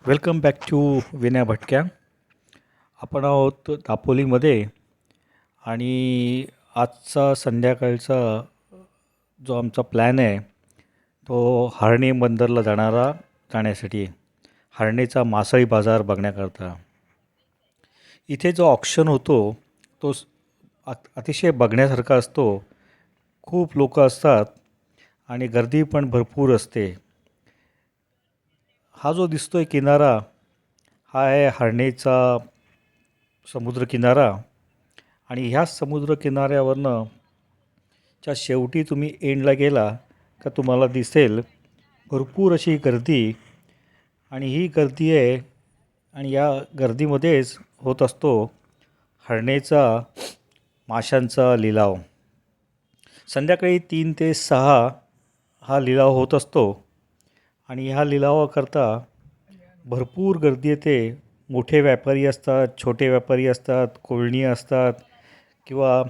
Welcome back to Vinay भटक्या. आपण आहोत दापोलीमध्ये आणि आजचा संध्याकाळचा जो आमचा प्लॅन आहे तो हर्णे बंदरला जाण्यासाठी आहे. हर्णेचा मासळी बाजार बघण्याकरता. इथे जो ऑक्शन होतो तो अतिशय बघण्यासारखा असतो. खूप लोक असतात आणि गर्दी पण भरपूर असते. हा जो दिसतोय किनारा हा आहे हर्णेचा समुद्रकिनारा आणि ह्या समुद्रकिनाऱ्यावरनं च्या शेवटी तुम्ही एंडला गेला का तुम्हाला दिसेल भरपूर अशी गर्दी. आणि ही गर्दी आहे आणि या गर्दीमध्येच होत असतो हर्णेचा माशांचा लिलाव. संध्याकाळी 3 ते 6 हा लिलाव होत असतो आणि ह्या लिलावाकरता भरपूर गर्दी येते. मोठे व्यापारी असतात, छोटे व्यापारी असतात, कोळणी असतात किंवा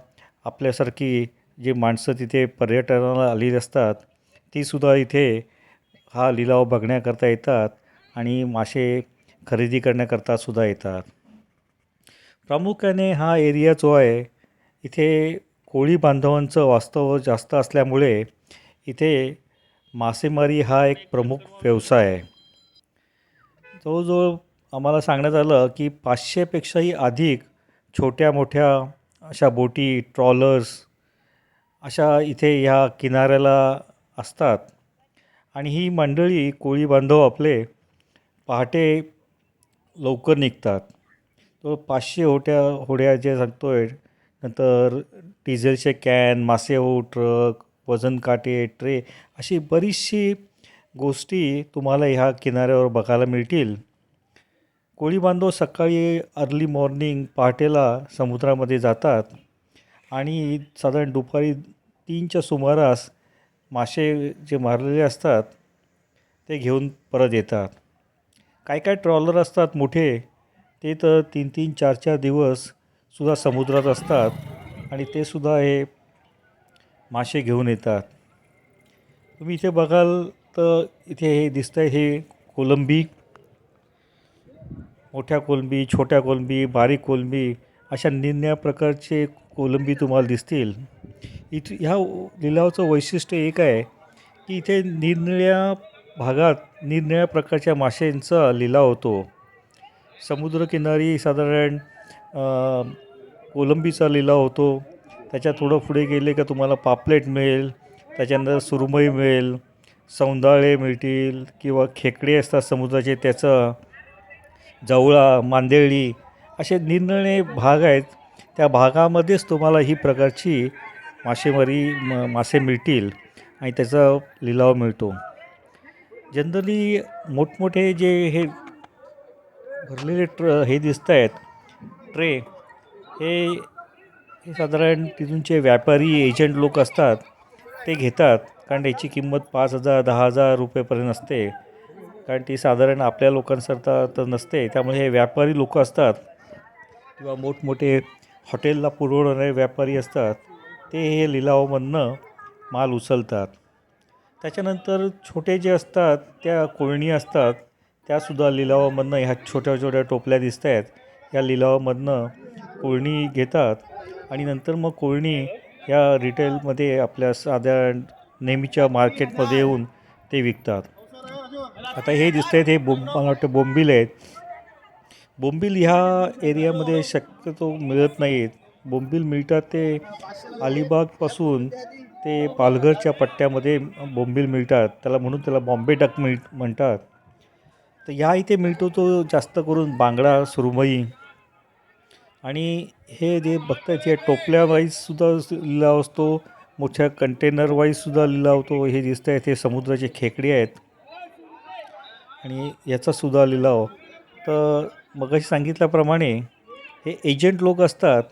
आपल्यासारखी जी माणसं तिथे पर्यटनाला आलेली असतात तीसुद्धा इथे हा लिलाव बघण्याकरता येतात आणि मासे खरेदी करण्याकरतासुद्धा येतात. प्रामुख्याने हा एरिया जो आहे इथे कोळी बांधवांचं वास्तव जास्त असल्यामुळे इथे मासेमारी हा एक प्रमुख व्यवसाय आहे. जवळजवळ आम्हाला सांगण्यात आलं की 500पेक्षाही अधिक छोट्या मोठ्या अशा बोटी, ट्रॉलर्स अशा इथे ह्या किनाऱ्याला असतात. आणि ही मंडळी कोळी बांधव आपले पहाटे लवकर निघतात. तो 500 होड्या जे सांगतो आहे. नंतर डिझेलचे कॅन, मासेहो ट्रक, वजन काटे, ट्रे अशी बरीचशी गोष्टी तुम्हाला ह्या किनाऱ्यावर बघायला मिळतील. कोळी बांधव सकाळी अर्ली मॉर्निंग पहाटेला समुद्रामध्ये जातात आणि साधारण दुपारी 3च्या सुमारास मासे जे मारलेले असतात ते घेऊन परत येतात. काय काय ट्रॉलर असतात मोठे ते तर 3-3, 4-4 दिवससुद्धा समुद्रात असतात आणि ते सुद्धा हे मासे घेऊन येतात. तुम्ही इथे बघाल तर इथे हे दिसतं आहे हे कोलंबी, मोठ्या कोलंबी, छोट्या कोलंबी, बारीक कोलंबी अशा निरनिराळ्या प्रकारचे कोलंबी तुम्हाला दिसतील. इथे ह्या लिलावाचं वैशिष्ट्य एक आहे की इथे निरनिराळ्या भागात निरनिराळ्या प्रकारच्या माशांचा लिलाव होतो. समुद्रकिनारी साधारण कोलंबीचा लिलाव होतो. त्याच्या थोडं पुढे गेले का तुम्हाला पापलेट मिळेल, त्याच्यानंतर सुरमई मिळेल, सौंदाळे मिळतील किंवा खेकडे असतात समुद्राचे त्याचं, जवळा, मांदेळी असे निरनिराळे भाग आहेत. त्या भागामध्येच तुम्हाला ही प्रकारची मासे मिळतील आणि त्याचा लिलाव मिळतो. जनरली मोठमोठे जे हे भरलेले हे दिसत आहेत ट्रे हे साधारण तिथूनचे व्यापारी एजंट लोक असतात ते घेतात. कारण याची किंमत 5,000 10,000 रुपयेपर्यंत असते. कारण ती साधारण आपल्या लोकांसारखा तर नसते. त्यामुळे हे व्यापारी लोक असतात किंवा मोठमोठे हॉटेलला पुरवणारे व्यापारी असतात ते हे लिलावामधनं माल उचलतात. त्याच्यानंतर छोटे जे असतात त्या कोळणी असतात त्यासुद्धा लिलावामधनं ह्या छोट्या छोट्या टोपल्या दिसत आहेत या लिलावामधनं कोळणी घेतात आणि नंतर मग कोळणी या रिटेलमध्ये आपल्या साधारण नेहमीच्या मार्केटमध्ये येऊन ते विकतात. आता हे दिसत आहेत हे मला वाटतं बोंबील आहेत. बोंबील ह्या एरियामध्ये शक्यतो मिळत नाहीत. बोंबील मिळतात ते अलिबागपासून ते पालघरच्या पट्ट्यामध्ये बोंबील मिळतात. त्याला बॉम्बे डक म्हणतात. तर ह्या इथे मिळतो तो जास्त करून बांगडा, सुरमई आणि हे जे बघतायत हे टोपल्या वाईजसुद्धा लिलाव असतो, मोठ्या कंटेनर वाईजसुद्धा लिलाव होतो. हे दिसत आहेत हे समुद्राचे खेकडे आहेत आणि याचासुद्धा लिलाव. तर मगाशी सांगितल्याप्रमाणे हे एजंट लोक असतात.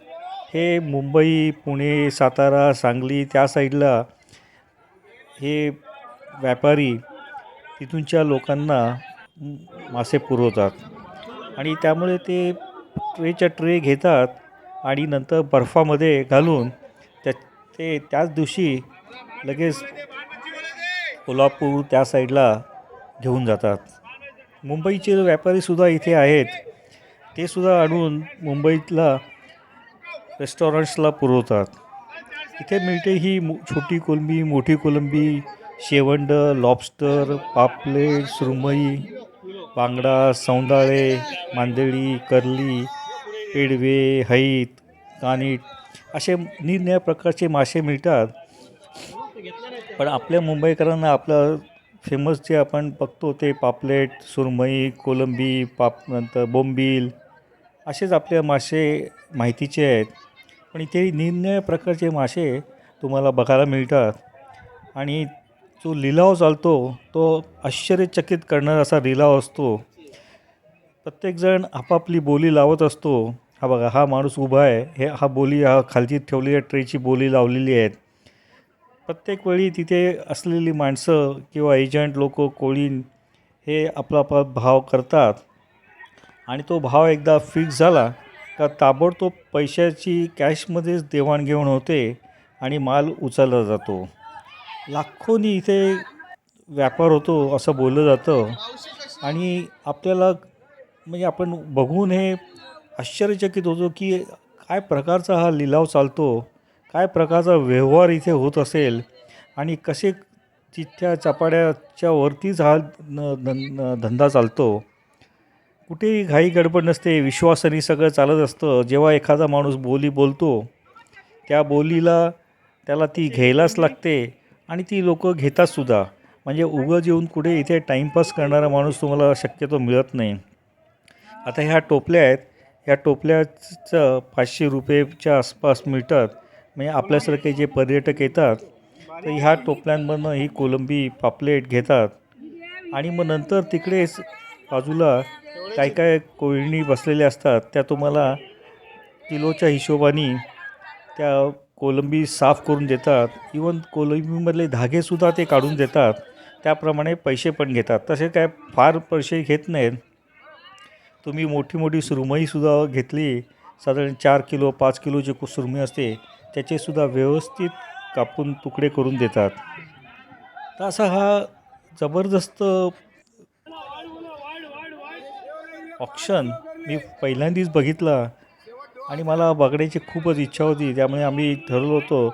हे मुंबई, पुणे, सातारा, सांगली त्या साईडला हे व्यापारी तिथूनच्या लोकांना मासे पुरवतात आणि त्यामुळे ते ट्रेच्या ट्रे घेतात आणि नंतर बर्फामध्ये घालून ते त्याच दिवशी लगेच कोल्हापूर त्या साईडला घेऊन जातात. मुंबईचे व्यापारीसुद्धा इथे आहेत. ते सुद्धा आणून मुंबईतला रेस्टॉरंट्सला पुरवतात. इथे मिळते ही छोटी कोलंबी, मोठी कोलंबी, शेवंड, लॉबस्टर, पापलेट, सुरमई, बांगडा, सौंदाळे, मांदेळी, कर्ली, पेडवे, हैत, कानीट असे निरनिराळ्या प्रकारचे मासे मिळतात. पण आपल्या मुंबईकरांना आपलं फेमस जे आपण बघतो ते पापलेट, सुरमई, कोलंबी, नंतर बोंबील असेच आपले मासे माहितीचे आहेत. पण इथे निरनिराळ्या प्रकारचे मासे तुम्हाला बघायला मिळतात. आणि जो लिलाव चालतो तो आश्चर्यचकित करणारा असा लिलाव असतो. प्रत्येकजण आपापली बोली लावत असतो. हा बघा, हा माणूस उभा आहे, हा खालची ठेवलेल्या ट्रेची बोली लावलेली आहेत. प्रत्येक वेळी तिथे असलेली माणसं किंवा एजंट लोक कोळीण हे आपला भाव करतात. आणि तो भाव एकदा फिक्स झाला का ताबडतोब पैशाची कॅशमध्येच देवाणघेवाण होते आणि माल उचलला जातो. लाखोनी इथे व्यापार होतो असं बोललं जातं. आणि आपल्याला म्हणजे आपण बघून हे आश्चर्यचकित होतो की काय प्रकारचा हा लिलाव चालतो, काय प्रकारचा व्यवहार इथे होत असेल आणि कसे चिठ्ठ्या चपाड्याच्या वरतीच हा धंदा चालतो. कुठेही घाई गडबड नसते, विश्वासाने सगळं चालत असतं. जेव्हा एखादा माणूस बोली बोलतो त्या बोलीला त्याला ती घ्यायलाच लागते आणि ती लोक घेतातसुद्धा. म्हणजे उगाच येऊन कुठे इथे टाईमपास करणारा माणूस तुम्हाला शक्यतो मिळत नाही. आता ह्या टोपल्या आहेत, ह्या टोपल्याचं 500 रुपयेच्या आसपास मिळतात. म्हणजे आपल्यासारखे जे पर्यटक येतात तर ह्या टोपल्यांमधनं ही कोलंबी पापलेट घेतात. आणि मग नंतर तिकडेच बाजूला काय काय कोळणी बसलेल्या असतात, त्या तुम्हाला किलोच्या हिशोबाने त्या कोलंबी साफ करून देतात. इवन कोलंबीमधले धागेसुद्धा ते काढून देतात. त्याप्रमाणे पैसे पण घेतात. तसे काय फार पैसे घेत नाहीत. तुम्ही मोठी मोठी सुरमईसुद्धा घेतली, साधारण 4 किलो 5 किलोची सुरमई असते, त्याचेसुद्धा व्यवस्थित कापून तुकडे करून देतात. तर असा हा जबरदस्त ऑप्शन मी पहिल्यांदाच बघितला आणि मला बघण्याची खूपच इच्छा होती. त्यामुळे आम्ही ठरवलं होतो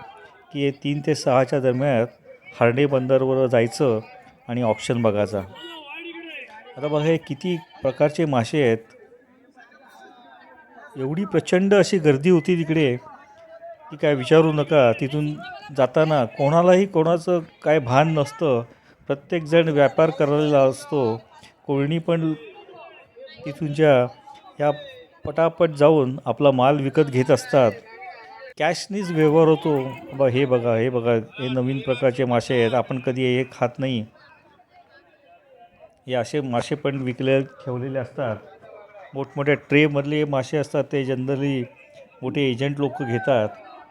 की 3 ते 6च्या दरम्यान हार्डे बंदरवर जायचं आणि ऑप्शन बघायचा. आता बघा हे किती प्रकारचे मासे आहेत. एवढी प्रचंड अशी गर्दी होती तिकडे की काय विचारू नका. तिथून जाताना कोणालाही कोणाचं काय भान नसतं. प्रत्येकजण व्यापार करायला असतो. कोळणी पण तिथूनच्या ह्या पटापट जाऊन आपला माल विकत घेत असतात. कॅशनीच व्यवहार होतो. हे बघा हे नवीन प्रकारचे मासे आहेत, आपण कधी हे खात नाही. हे असे मासे पण ठेवलेले असतात. मोठमोठ्या ट्रेमधले मासे असतात, ते जनरली मोठे एजंट लोक घेतात.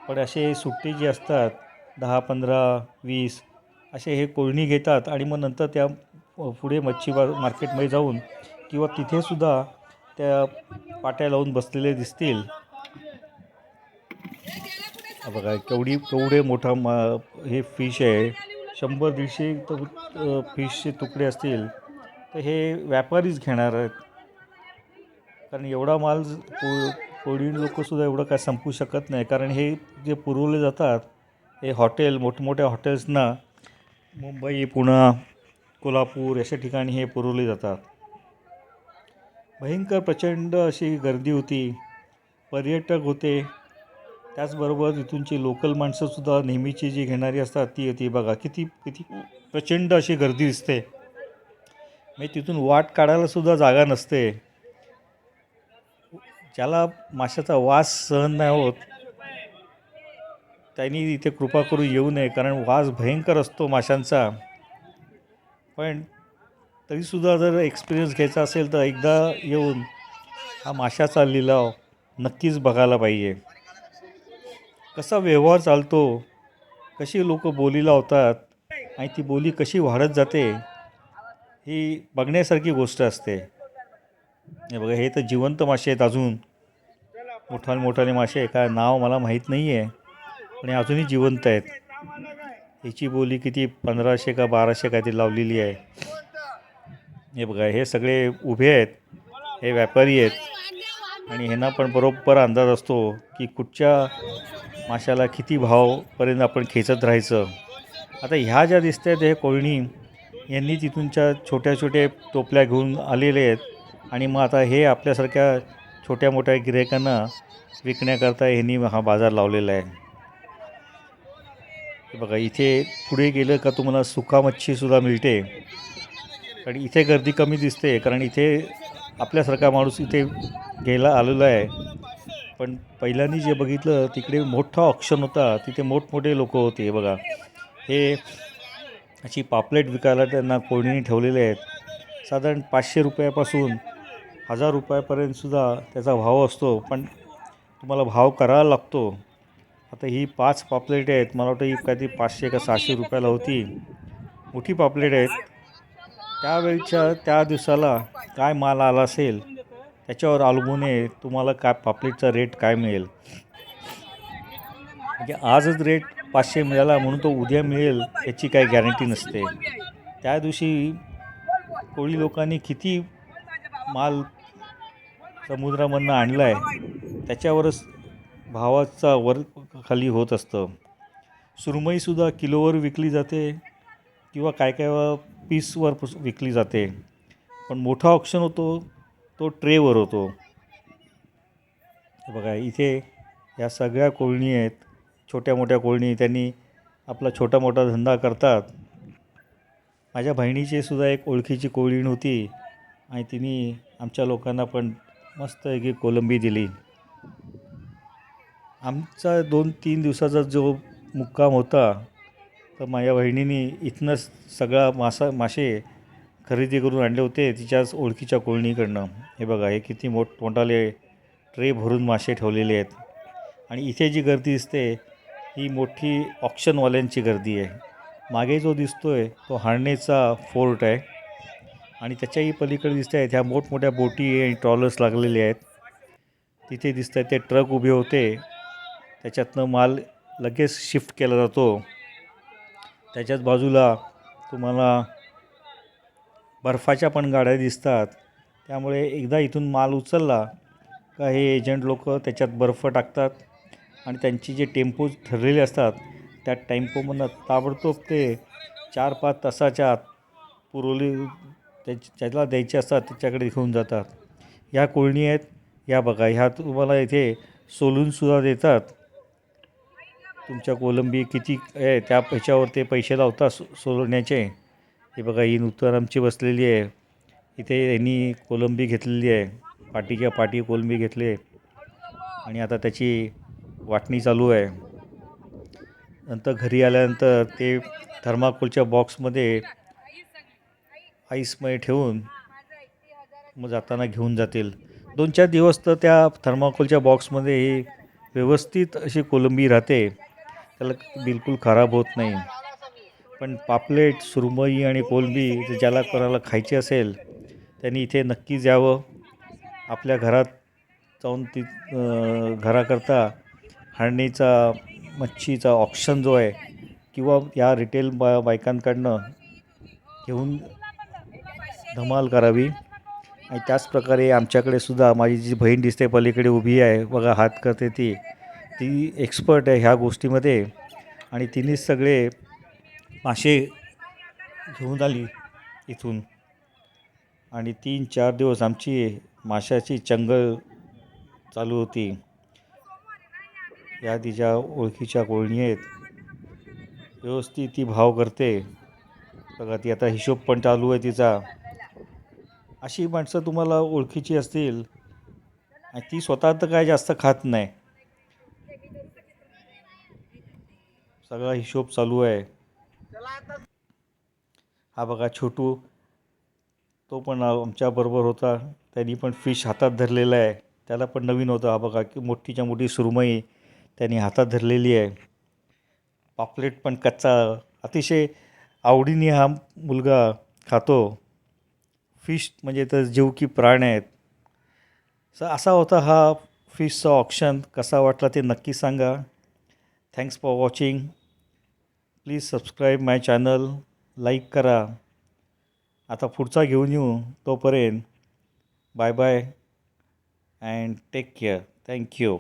पण असे सुट्टे जे असतात 10, 15, 20 असे हे कोळणी घेतात. आणि मग नंतर त्या पुढे मच्छी मार्केटमध्ये जाऊन किंवा तिथेसुद्धा त्या पाट्या लावून बसलेले दिसतील. बघा केवढे मोठा हे फिश आहे. 100-150 तर फिशचे तुकडे असतील. तर हे व्यापारीच घेणार आहेत. कारण एवढा माल कोळी लोकंसुद्धा एवढं काय संपू शकत नाही. कारण हे जे पुरवले जातात हे मोठमोठ्या हॉटेल्सना मुंबई, पुणे, कोल्हापूर अशा ठिकाणी हे पुरवले जातात. भयंकर प्रचंड अशी गर्दी होती. पर्यटक होते, त्याचबरोबर इथूनची लोकल माणसंसुद्धा नेहमीची जी घेणारी असतात ती होती. बघा किती किती प्रचंड अशी गर्दी दिसते. म्हणजे तिथून वाट काढायलासुद्धा जागा नसते. ज्याला माशाचा वास सहन नाही होत त्यांनी इथे कृपा करून येऊ नये, कारण वास भयंकर असतो माशांचा. पण तरीसुद्धा जर एक्सपिरियन्स घ्यायचा असेल तर एकदा येऊन हा माशाचा लिलाव नक्कीच बघायला पाहिजे. कसा व्यवहार चालतो, कशी लोक बोली लावतात आणि ती बोली कशी वाढत जाते, ही बघण्यासारखी गोष्ट असते. हे बघा, हे तर जिवंत मासे आहेत. अजून मोठाले मासे, काय नाव मला माहीत नाही आहे, पण हे अजूनही जिवंत आहेत. ह्याची बोली किती 1500 का 1200 काहीतरी लावलेली आहे. हे बघा, हे सगळे उभे आहेत, हे व्यापारी आहेत आणि ह्यांना पण बरोबर अंदाज असतो की कुठच्या माशाला किती भावपर्यंत आपण खेचत राहायचं. आता ह्या ज्या दिसत आहेत हे कोळणी, यांनी तिथूनच्या छोट्या छोट्या टोपल्या घेऊन आलेले आहेत आणि मग आता हे आपल्यासारख्या छोट्या मोठ्या गिऱ्हाईकांना विकण्याकरता ह्यांनी हा बाजार लावलेला आहे. हे बघा, इथे पुढे गेलं का तुम्हाला सुका मच्छीसुद्धा मिळते. कारण इथे गर्दी कमी दिसते, कारण इथे आपल्यासारखा माणूस इथे घ्यायला आलेला आहे. पण पहिल्यांदा जे बघितलं तिकडे मोठा ऑक्शन होता, तिथे मोठमोठे लोक होते. हे बघा, हे अशी पापलेट विकायला त्यांना कोळीने ठेवलेले आहेत. साधारण 500 रुपयापासून 1000 रुपयापर्यंतसुद्धा त्याचा भाव असतो, पण तुम्हाला भाव करावा लागतो. आता ही 5 पापलेट आहेत, मला वाटतं ही काहीतरी 500 का 600 रुपयाला होती. मोठी पापलेट आहेत. त्यावेळच्या त्या दिवसाला काय माल आला असेल त्याच्यावर अवलंबून आहे तुम्हाला काय पापलेटचा रेट काय मिळेल. म्हणजे आजच रेट 500 मिळाला म्हणून तो उद्या मिळेल याची काही गॅरंटी नसते. त्या दिवशी कोळी लोकांनी किती माल समुद्रामधनं आणला आहे त्याच्यावरच भावाचा वर खाली होत असतं. सुरमईसुद्धा किलोवर विकली जाते किंवा काय काय पीसवर विकली जाते, पण मोठा ऑप्शन होतो तो ट्रेवर होतो. बघा, इथे या सगळ्या कोळणी आहेत, छोट्या मोठ्या कोळणी. त्यांनी आपला छोटा मोठा धंदा करतात. माझ्या बहिणीची सुद्धा एक ओळखीची कोळीण होती आणि तिने आमच्या लोकांना पण मस्त एक कोलंबी दिली. आमचा 2-3 दिवसाचा जो मुक्काम होता, तर माझ्या बहिणीने इथनंच सगळा मासे खरेदी करून आणले होते तिच्याच ओळखीच्या कोळणीकडनं. हे बघा, हे किती मोठमोठाले ट्रे भरून मासे ठेवलेले आहेत. आणि इथे जी गर्दी दिसते ही मोठी ऑक्शनवाल्यांची गर्दी आहे. मागे जो दिसतो आहे तो हार्नेचा फोर्ट आहे आणि त्याच्याही पलीकडे दिसत आहेत ह्या मोठमोठ्या बोटी आणि ट्रॉलर्स लागलेले आहेत. तिथे दिसत आहेत ते ट्रक उभे होते, त्याच्यातनं माल लगेच शिफ्ट केला जातो. त्याच्याच बाजूला तुम्हाला बर्फाच्या पण गाड्या दिसतात. त्यामुळे एकदा इथून माल उचलला का हे एजंट लोक त्याच्यात बर्फ टाकतात आणि त्यांची जे टेम्पो ठरलेले असतात त्या टेम्पोमधनं ताबडतोब ते 4-5 तासाच्या आत पुरवली ज्याला द्यायचे असतात त्याच्याकडे घेऊन जातात. ह्या कोळणी आहेत, या बघा, ह्या तुम्हाला इथे सोलूनसुद्धा देतात. तुमच्या कोलंबी किती आहे त्या ह्याच्यावर ते पैसे लावतात सोलण्याचे. हे बघा, ही नूतन आमची बसलेली आहे. इथे यांनी कोलंबी घेतलेली आहे, पाटीच्या पाटी कोलंबी घेतली आहे आणि आता त्याची वाटणी चालू आहे. नंतर घरी आल्यानंतर ते थर्माकोलच्या बॉक्समध्ये आईसमध्ये ठेवून मग जाताना घेऊन जातील. 2-4 दिवस तर त्या थर्माकोलच्या बॉक्समध्ये ही व्यवस्थित अशी कोलंबी राहते, त्याला बिलकुल खराब होत नाही. पण पापलेट, सुरमई आणि कोलंबी ज्याला कोणाला खायची असेल त्यांनी इथे नक्कीच यावं. आपल्या घरात जाऊन घराकरता हार्नेचा मच्छीचा ऑप्शन जो आहे किंवा या रिटेल बायकांकडनं घेऊन धमाल करावी. आणि त्याचप्रकारे आमच्याकडे सुद्धा माझी जी बहीण दिसते पलीकडे उभी आहे बघा, हात करते, ती एक्सपर्ट आहे ह्या गोष्टीमध्ये आणि तिनेच सगळे मासे घेऊन आली इथून. आणि 3-4 दिवस आमची माशाची चंगल चालू होती. या तिच्या ओळखीच्या कोळणी आहेत, व्यवस्थित ती भाव करते. बघा, ती आता हिशोब पण चालू आहे तिचा. अशी माणसं तुम्हाला ओळखीची असतील आणि ती स्वतः तर काय जास्त खात नाही, सगळा हिशोब चालू आहे. हा बघा, छोटू तो पण आमच्याबरोबर होता, त्यांनी पण फिश हातात धरलेला आहे, त्याला पण नवीन होतं. हा बघा की मोठीच्या मोठी सुरमई त्यांनी हातात धरलेली आहे. पापलेट पण कच्चा अतिशय आवडीने हा मुलगा खातो. फिश म्हणजे तर जीव की प्राण आहेत. असा होता हा फिशचा ऑप्शन. कसा वाटला ते नक्की सांगा. Thanks for watching. Please subscribe my channel, like करा आता पुढचा घेऊन येऊ. तोपर्यंत bye bye and take care. Thank you.